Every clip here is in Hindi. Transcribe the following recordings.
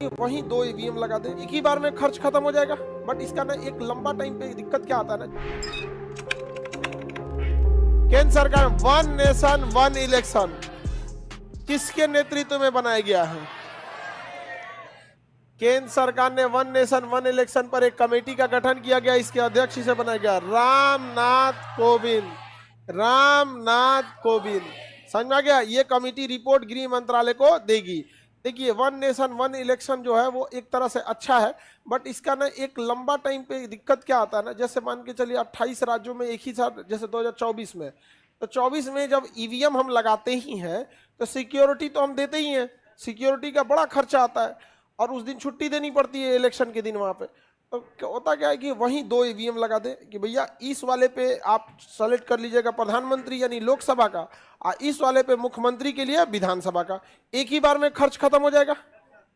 वहीं 2 ईवीएम लगा दे, एक ही बार में खर्च खत्म हो जाएगा। बट इसका ना एक लंबा टाइम पे दिक्कत क्या आता है ना, केंद्र सरकार वन नेशन वन इलेक्शन किसके नेतृत्व में बनाया गया है? केंद्र सरकार ने वन नेशन वन इलेक्शन पर एक कमेटी का गठन किया गया, इसके अध्यक्ष से बनाया गया रामनाथ कोविंद। रामनाथ कोविंद, समझ में आ गया? ये कमेटी रिपोर्ट गृह मंत्रालय को देगी। देखिए, वन नेशन वन इलेक्शन जो है वो एक तरह से अच्छा है, बट इसका ना एक लंबा टाइम पे दिक्कत क्या आता है ना, जैसे मान के चलिए 28 राज्यों में एक ही साथ, जैसे 2024 में, तो 24 में जब ईवीएम हम लगाते ही हैं तो सिक्योरिटी तो हम देते ही हैं, सिक्योरिटी का बड़ा खर्चा आता है और उस दिन छुट्टी देनी पड़ती है इलेक्शन के दिन वहाँ पे। तो होता क्या है कि वहीं 2 ईवीएम लगा दे कि भैया इस वाले पे आप सेलेक्ट कर लीजिएगा प्रधानमंत्री यानी लोकसभा का, और इस वाले पे मुख्यमंत्री के लिए विधानसभा का। एक ही बार में खर्च खत्म हो जाएगा?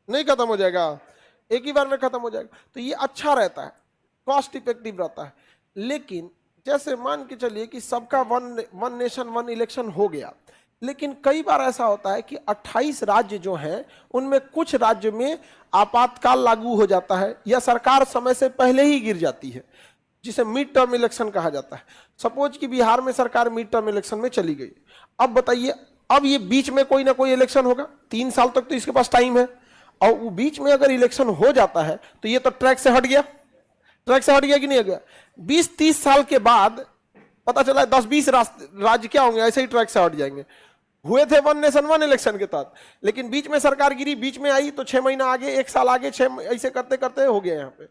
नहीं खत्म हो जाएगा, एक ही बार में खत्म हो जाएगा। तो ये अच्छा रहता है, कॉस्ट इफेक्टिव रहता है। लेकिन जैसे मान के चलिए कि सबका वन नेशन वन इलेक्शन हो गया, लेकिन कई बार ऐसा होता है कि 28 राज्य जो हैं उनमें कुछ राज्य में आपातकाल लागू हो जाता है या सरकार समय से पहले ही गिर जाती है, जिसे मिड टर्म इलेक्शन कहा जाता है। सपोज कि बिहार में सरकार मिड टर्म इलेक्शन में चली गई, अब बताइए, अब ये बीच में कोई ना कोई इलेक्शन होगा, 3 साल तक तो इसके पास टाइम है, और वो बीच में अगर इलेक्शन हो जाता है तो ये तो ट्रैक से हट गया। ट्रैक से हट गया कि नहीं हट गया? 20-30 साल के बाद पता चला 10-20 राज्य क्या होंगे, ऐसे ही ट्रैक से हट जाएंगे। हुए थे वन नेशन वन इलेक्शन के तहत, लेकिन बीच में सरकार गिरी, बीच में आई तो 6 महीना आगे, 1 साल आगे, 6 ऐसे करते करते हो गया यहाँ पे।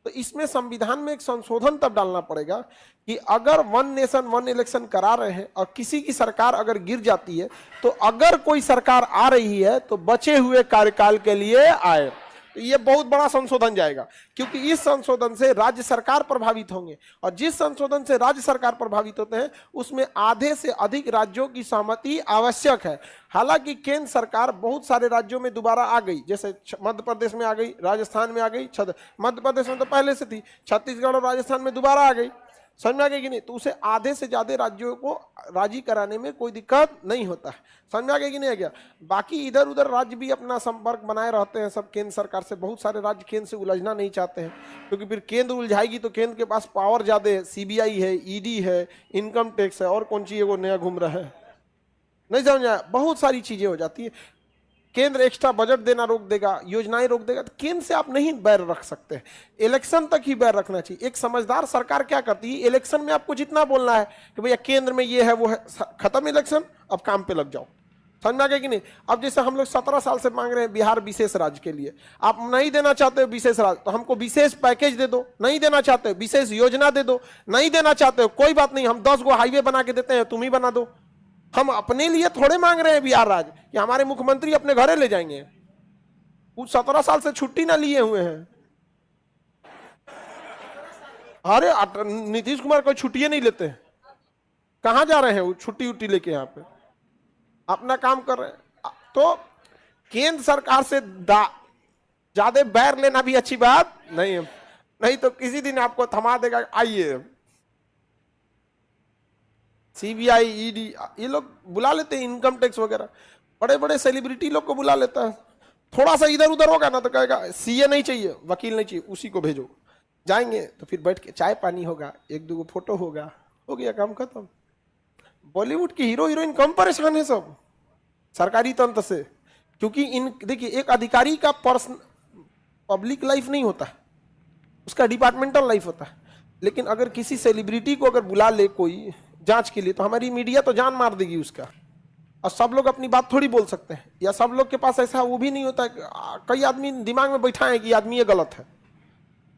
तो इसमें संविधान में एक संशोधन तब डालना पड़ेगा कि अगर वन नेशन वन इलेक्शन करा रहे हैं और किसी की सरकार अगर गिर जाती है, तो अगर कोई सरकार आ रही है तो बचे हुए कार्यकाल के लिए आए। तो ये बहुत बड़ा संशोधन जाएगा, क्योंकि इस संशोधन से राज्य सरकार प्रभावित होंगे, और जिस संशोधन से राज्य सरकार प्रभावित होते हैं उसमें आधे से अधिक राज्यों की सहमति आवश्यक है। हालांकि केंद्र सरकार बहुत सारे राज्यों में दोबारा आ गई, जैसे मध्य प्रदेश में आ गई, राजस्थान में आ गई, मध्य प्रदेश में तो पहले से थी, छत्तीसगढ़ और राजस्थान में दोबारा आ गई, समझ में आ गई कि नहीं? तो उसे आधे से ज्यादा राज्यों को राजी कराने में कोई दिक्कत नहीं होता है, समझ में आ गया कि नहीं आ गया? बाकी इधर उधर राज्य भी अपना संपर्क बनाए रहते हैं सब केंद्र सरकार से। बहुत सारे राज्य केंद्र से उलझना नहीं चाहते हैं, क्योंकि फिर केंद्र उलझाएगी तो केंद्र के पास पावर ज्यादा है, सीबीआई है, ईडी है, इनकम टैक्स है, और कौन चीज वो नया घूम रहा है, नहीं समझ आया? बहुत सारी चीजें हो जाती है। केंद्र एक्स्ट्रा बजट देना रोक देगा, योजनाएं रोक देगा, तो केंद्र से आप नहीं बैर रख सकते। इलेक्शन तक ही बैर रखना चाहिए। एक समझदार सरकार क्या करती है, इलेक्शन में आपको जितना बोलना है कि भैया केंद्र में ये है वो है, खत्म इलेक्शन, अब काम पे लग जाओ, समझ में आ गया कि नहीं? अब जैसे हम लोग 17 साल से मांग रहे हैं बिहार विशेष राज्य के लिए, आप नहीं देना चाहते हो विशेष राज्य, तो हमको विशेष पैकेज दे दो। नहीं देना चाहते हो विशेष योजना दे दो। नहीं देना चाहते हो कोई बात नहीं, हम 10 गो हाईवे बना के देते हैं, तुम ही बना दो। हम अपने लिए थोड़े मांग रहे हैं बिहार राज्य कि हमारे मुख्यमंत्री अपने घरे ले जाएंगे, कुछ 17 साल से छुट्टी ना लिए हुए हैं। अरे नीतीश कुमार कोई छुट्टियां नहीं लेते, कहां जा रहे हैं वो छुट्टी उट्टी लेके? यहाँ पे अपना काम कर रहे हैं। तो केंद्र सरकार से ज्यादा बैर लेना भी अच्छी बात नहीं है, नहीं तो किसी दिन आपको थमा देगा। आइए, सीबीआई, ईडी, ये लोग बुला लेते हैं, इनकम टैक्स वगैरह, बड़े बड़े सेलिब्रिटी लोग को बुला लेता है। थोड़ा सा इधर उधर होगा ना तो कहेगा सीए नहीं चाहिए, वकील नहीं चाहिए, उसी को भेजो। जाएंगे तो फिर बैठ के चाय पानी होगा, 1-2 फोटो होगा, हो गया काम खत्म। बॉलीवुड की हीरो हीरोइन कम परेशान है सब सरकारी तंत्र से, क्योंकि इन देखिए, एक अधिकारी का पर्सनल पब्लिक लाइफ नहीं होता है, उसका डिपार्टमेंटल लाइफ होता है। लेकिन अगर किसी सेलिब्रिटी को अगर बुला ले कोई जांच के लिए, तो हमारी मीडिया तो जान मार देगी उसका, और सब लोग अपनी बात थोड़ी बोल सकते हैं, या सब लोग के पास ऐसा वो भी नहीं होता है। कई आदमी दिमाग में बैठा है कि आदमी ये गलत है,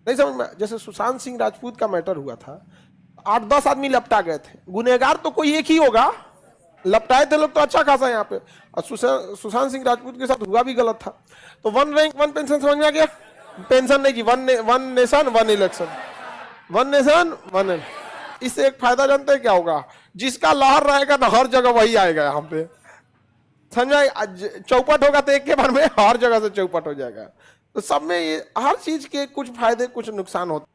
नहीं समझ में? जैसे सुशांत सिंह राजपूत का मैटर हुआ था, 8-10 आदमी लपटा गए थे, गुनहगार तो कोई एक ही होगा, लपटाए थे लोग तो अच्छा खासा यहाँ पे, और सुशांत सिंह राजपूत के साथ हुआ भी गलत था। तो 1 रैंक 1 पेंशन समझ में आ गया? पेंशन नहीं जी, one nation one election, one nation one. इससे एक फायदा जानते हैं क्या होगा? जिसका लहर रहेगा ना हर जगह वही आएगा यहाँ पे, समझा? चौपट होगा तो एक के बार में हर जगह से चौपट हो जाएगा। तो सब में ये हर चीज के कुछ फायदे कुछ नुकसान होते हैं।